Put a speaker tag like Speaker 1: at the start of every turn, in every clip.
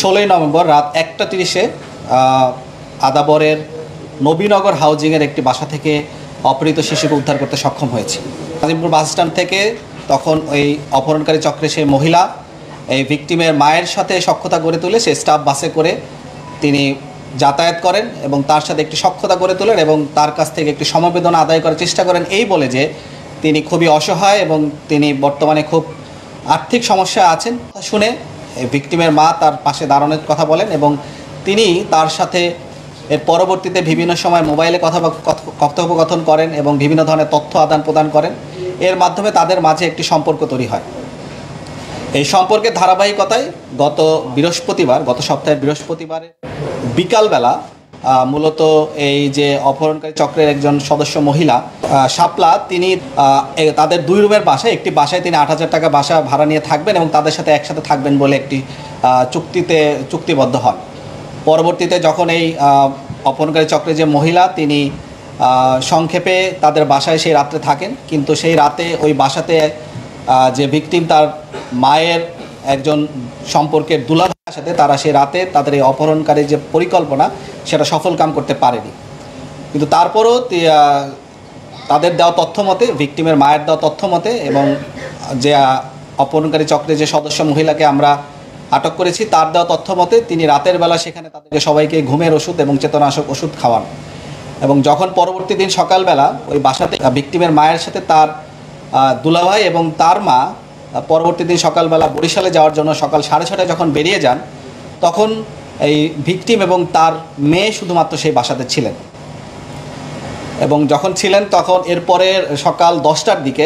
Speaker 1: 16 November রাত 1টা 30-এ আদাবরের নবীনগর হাউজিংয়ের একটি বাসা থেকে অপহৃত শিশুকে উদ্ধার করতে সক্ষম হয়েছে। আজিমপুর বাস স্ট্যান্ড থেকে তখন ওই অপহরণকারী চক্রে সেই মহিলা এই ভিকটিমের মায়ের সাথে সখ্যতা গড়ে তুলে সে স্টাফ বাসে করে তিনি যাতায়াত করেন এবং তার সাথে একটি সখ্যতা গড়ে তোলেন এবং তার কাছ থেকে একটি সমবেদনা আদায় করার চেষ্টা করেন এই বলে যে তিনি খুবই অসহায় এবং তিনি বর্তমানে খুব আর্থিক সমস্যায় আছেন। শুনে ভিকটিমের মা তার পাশে দাঁড়ানোর কথা বলেন এবং তিনি তার সাথে এর পরবর্তীতে বিভিন্ন সময় মোবাইলে কথোপকথন করেন এবং বিভিন্ন ধরনের তথ্য আদান প্রদান করেন। এর মাধ্যমে তাদের মাঝে একটি সম্পর্ক তৈরি হয়। এই সম্পর্কের ধারাবাহিকতায় গত সপ্তাহের বৃহস্পতিবারে বিকালবেলা মূলত এই যে অপহরণকারী চক্রের একজন সদস্য মহিলা শাপলা তিনি তাদের 2 রুমের বাসায় একটি বাসায় তিনি 8,000 টাকা বাসা ভাড়া নিয়ে থাকবেন এবং তাদের সাথে একসাথে থাকবেন বলে একটি চুক্তিবদ্ধ হন। পরবর্তীতে যখন এই অপহরণকারী চক্রের যে মহিলা তিনি সংক্ষেপে তাদের বাসায় সেই রাত্রে থাকেন, কিন্তু সেই রাতে ওই বাসাতে যে ভিকটিম তার মায়ের একজন সম্পর্কের দুলাভাইয়ের সাথে তারা সেই রাতে তাদের এই অপহরণকারী যে পরিকল্পনা সেটা সফলকাম করতে পারেনি। কিন্তু তারপরও তাদের দেওয়া তথ্য মতে, ভিকটিমের মায়ের দেওয়া তথ্য মতে এবং যে অপহরণকারী চক্রের যে সদস্য মহিলাকে আমরা আটক করেছি তার দেওয়া তথ্য মতে তিনি রাতের বেলা সেখানে তাদেরকে সবাইকে ঘুমের ওষুধ এবং চেতনানাশক ওষুধ খাওয়ান এবং যখন পরবর্তী দিন সকালবেলা ওই বাসাতে ভিকটিমের মায়ের সাথে তার দুলাভাই এবং তার মা পরবর্তী দিন সকালবেলা বরিশালে যাওয়ার জন্য সকাল 6:30টায় যখন বেরিয়ে যান, তখন এই ভিকটিম এবং তার মেয়ে শুধুমাত্র সেই বাসাতে ছিলেন এবং যখন ছিলেন তখন এরপরের সকাল 10টার দিকে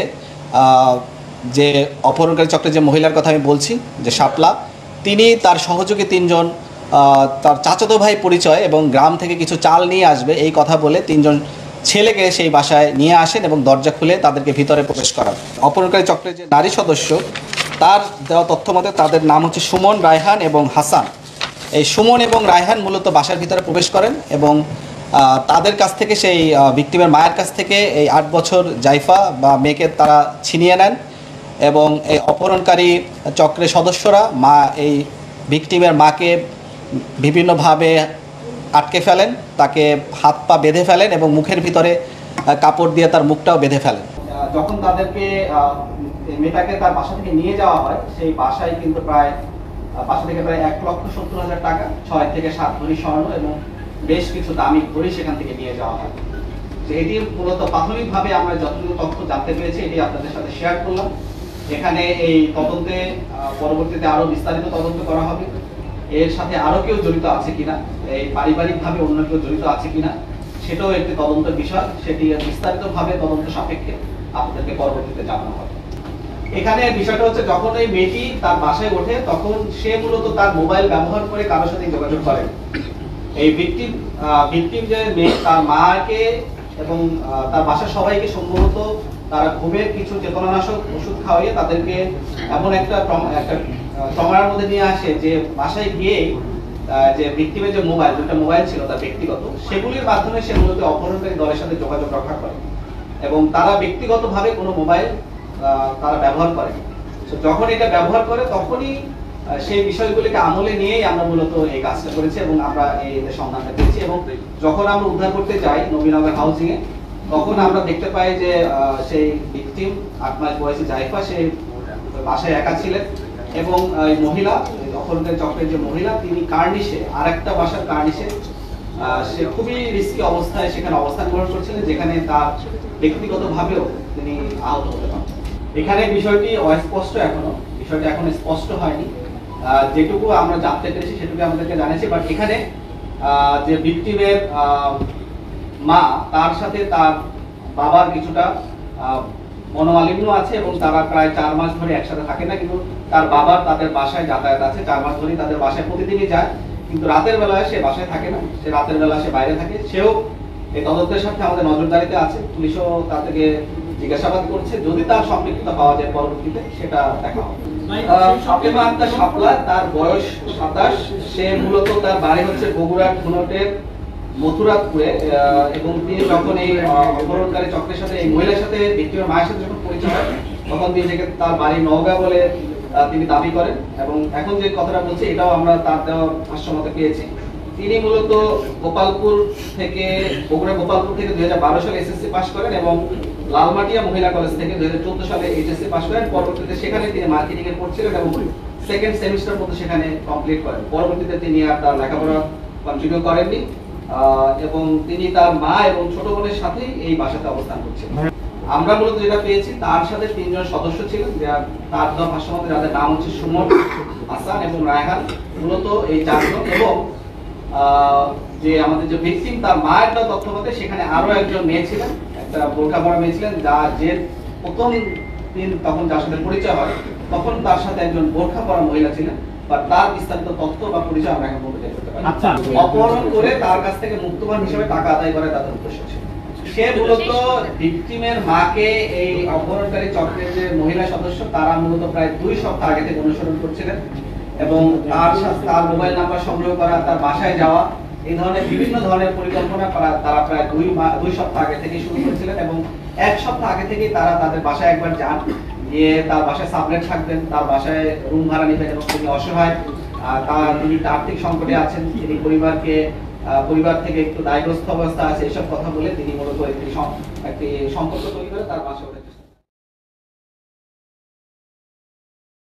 Speaker 1: যে অপহরণকারী চক্রের যে মহিলার কথা আমি বলছি যে শাপলা, তিনি তার সহযোগী 3 জন তার চাচাতো ভাই পরিচয় এবং গ্রাম থেকে কিছু চাল নিয়ে আসবে এই কথা বলে 3 জন ছেলেকে সেই বাসায় নিয়ে আসেন এবং দরজা খুলে তাদেরকে ভিতরে প্রবেশ করান। অপহরণকারী চক্রের যে নারী সদস্য তার দেওয়া তথ্য মতে তাদের নাম হচ্ছে সুমন, রায়হান এবং হাসান। এই সুমন এবং রায়হান মূলত বাসার ভিতরে প্রবেশ করেন এবং তাদের কাছ থেকে সেই ভিকটিমের মায়ের কাছ থেকে এই 8 বছর জাইফা বা মেয়েকে তারা ছিনিয়ে নেন এবং এই অপহরণকারী চক্রের সদস্যরা এই ভিকটিমের মাকে বিভিন্নভাবে আটকে ফেলেন, তাকে হাত পা বেঁধে ফেলেন এবং মুখের ভিতরে কাপড় দিয়ে তার মুখটাও বেঁধে ফেলেন। যখন তাদেরকে মেয়েটাকে তার বাসা থেকে নিয়ে যাওয়া হয়, সেই বাসায় কিন্তু বাসা থেকে প্রায় 1,70,000 টাকা, 6 থেকে 7 ভরি স্বর্ণ এবং বেশ কিছু দামি ঘড়ি সেখান থেকে নিয়ে যাওয়া হয়। এটি মূলত প্রাথমিকভাবে আমরা যতটুকু তথ্য জানতে পেরেছি এটি আপনাদের সাথে শেয়ার করলাম। এখানে এই তদন্তে পরবর্তীতে আরো বিস্তারিত তদন্ত করা হবে। এর সাথে আরো কেউ জড়িত আছে কিনা, এই পারিবারিকভাবে অন্য কেউ জড়িত আছে কিনা সেটাও একটি তদন্তের বিষয়। সেটি বিস্তারিতভাবে তদন্ত সাপেক্ষে আপনাদেরকে পরবর্তীতে জানানো হবে। এখানে বিষয়টা হচ্ছে যখন এই মেয়েটি তার বাসায় ওঠে তখন সে মূলত তার মোবাইল ব্যবহার করে কারোর সাথে যোগাযোগ করে। এই ভিকটিম যে মেয়ে তার মাকে এবং তার বাসার সবাইকে সম্ভবত তারা ঘুমের কিছু চেতনানাশক ওষুধ খাওয়াইয়ে তাদেরকে এমন একটা ট্রমার মধ্যে নিয়ে আসে যে বাসায় গিয়ে যে ভিকটিমের যে দুটো মোবাইল ছিল তার ব্যক্তিগত, সেগুলির মাধ্যমে সে মূলত অপহরণকারী দলের সাথে যোগাযোগ রক্ষা করে এবং তারা ব্যক্তিগতভাবে কোনো মোবাইল তারা ব্যবহার করে। যখন এটা ব্যবহার করে তখনই সেই বিষয়গুলিকে আমলে নিয়েই আমরা মূলত এই কাজটা করেছি এবং আমরা এই সন্ধানটা পেয়েছি। এবং যখন আমরা উদ্ধার করতে যাই নবীনগর হাউজিংয়ে, তখন আমরা দেখতে পাই যে সেই ভিকটিম 8 মাস বয়সী জাইফা সেই বাসায় একা ছিলেন এবং এই মহিলা অপহরণকারী চক্রের যে মহিলা তিনি কার্নিশে আরেকটা বাসার কার্নিশে সে খুবই রিস্কি অবস্থায় সেখানে অবস্থান গ্রহণ করছিলেন, যেখানে তার ব্যক্তিগতভাবেও তিনি আহত হতে পারেন। এখানে বিষয়টি অস্পষ্ট, বিষয়টি এখন স্পষ্ট হয়নি। যেটুকু আমরা জানতে পেরেছি সেটুকু আমাদেরকে জানিয়েছি। বাট এখানে যে ভিকটিমের মা তার সাথে তার বাবার কিছুটা মনোমালিন্য আছে এবং তারা প্রায় 4 মাস ধরে একসাথে থাকে না, কিন্তু তার বাবার তাদের বাসায় যাতায়াত আছে। 4 মাস ধরে তাদের বাসায় প্রতিদিনই যায়, কিন্তু রাতের বেলায় সে বাসায় থাকে না, সে রাতের বেলা সে বাইরে থাকে। সেও এই তদন্তের সাথে আমাদের নজরদারিতে আছে। পুলিশও তার থেকে জিজ্ঞাসাবাদ করছে, যদি তার সম্পৃক্ততা পাওয়া যায় পরবর্তীতে সেটা দেখা হবে। ফাতেমা আক্তার শাপলা, তার বয়স 27। সে মূলত তার বাড়ি হচ্ছে বগুড়ার ধুনটের মথুরাপুরে এবং তিনি যখন এই অপহরণকারী চক্রের সাথে এই মহিলার সাথে ভিকটিমের মায়ের সাথে যখন পরিচয় হয় তখন তিনি তার বাড়ি নওগাঁ বলে তিনি দাবি করেন এবং এখন যে কথাটা বলছি এটাও আমরা তার দেওয়া ভাষ্য মতে পেয়েছি। তিনি মূলত গোপালপুর থেকে বগুড়া গোপালপুর থেকে 2012 সালে এসএসসি পাস করেন এবং লালমাটিয়া মহিলা কলেজ থেকে 2014 সালে এইচএসসি পাস করেন। পরবর্তীতে সেখানে তিনি মার্কেটিং এ পড়ছিলেন এবং সেকেন্ড সেমিস্টার পর্যন্ত সেখানে কমপ্লিট করেন। পরবর্তীতে তিনি আর তার লেখাপড়া কন্টিনিউ করেননি এবং তিনি তার মা এবং ছোট বোনের সাথে এই বাসাতে অবস্থান করছিলেন। আমরা মূলত যেটা পেয়েছি তার সাথে 3 জন সদস্য ছিলেন, তার দেওয়া ভাষ্য মতে যাদের নাম হচ্ছে সুমন, হাসান এবং রায়হান, মূলত এই 4 জন। এবং যে আমাদের যে ভিকটিম তার মায়ের দেওয়া তথ্য মতে সেখানে আরো একজন মেয়ে ছিলেন, একটা বোরকা পরা মেয়ে ছিলেন, যে প্রথম দিন তখন যার সাথে পরিচয় হয় তখন তার সাথে একজন বোরকা পরা মহিলা ছিলেন, বা তার বিস্তারিত তথ্য বা পরিচয় আমরা এখন বলতে করতে পারি। অপহরণ করে তার কাছ থেকে মুক্তবান হিসেবে টাকা আদায় করে তাদের উদ্দেশ্য ছিল। সে মূলত ভিকটিমের মাকে এই অপহরণকারী চক্রের যে মহিলা সদস্য তারা মূলত প্রায় 2 সপ্তাহ আগে থেকে অনুসরণ করছিলেন এবং তার সাথে তার মোবাইল নাম্বার সংগ্রহ করা, তার বাসায় যাওয়া, এই ধরনের বিভিন্ন ধরনের পরিকল্পনা তারা প্রায় 2 সপ্তাহ আগে থেকে শুরু করেছিলেন এবং 1 সপ্তাহ আগে থেকে তারা তাদের বাসায় একবার যান, গিয়ে তার বাসায় সাবলেট থাকবেন, তার বাসায় রুম ভাড়া নেবেন এবং তিনি অসহায়, তিনি আর্থিক সংকটে আছেন, তিনি পরিবার থেকে একটু দায়গ্রস্ত অবস্থা আছে, এসব কথা বলে তিনি মূলত একটি সম্পর্ক তৈরি করে তার বাসায়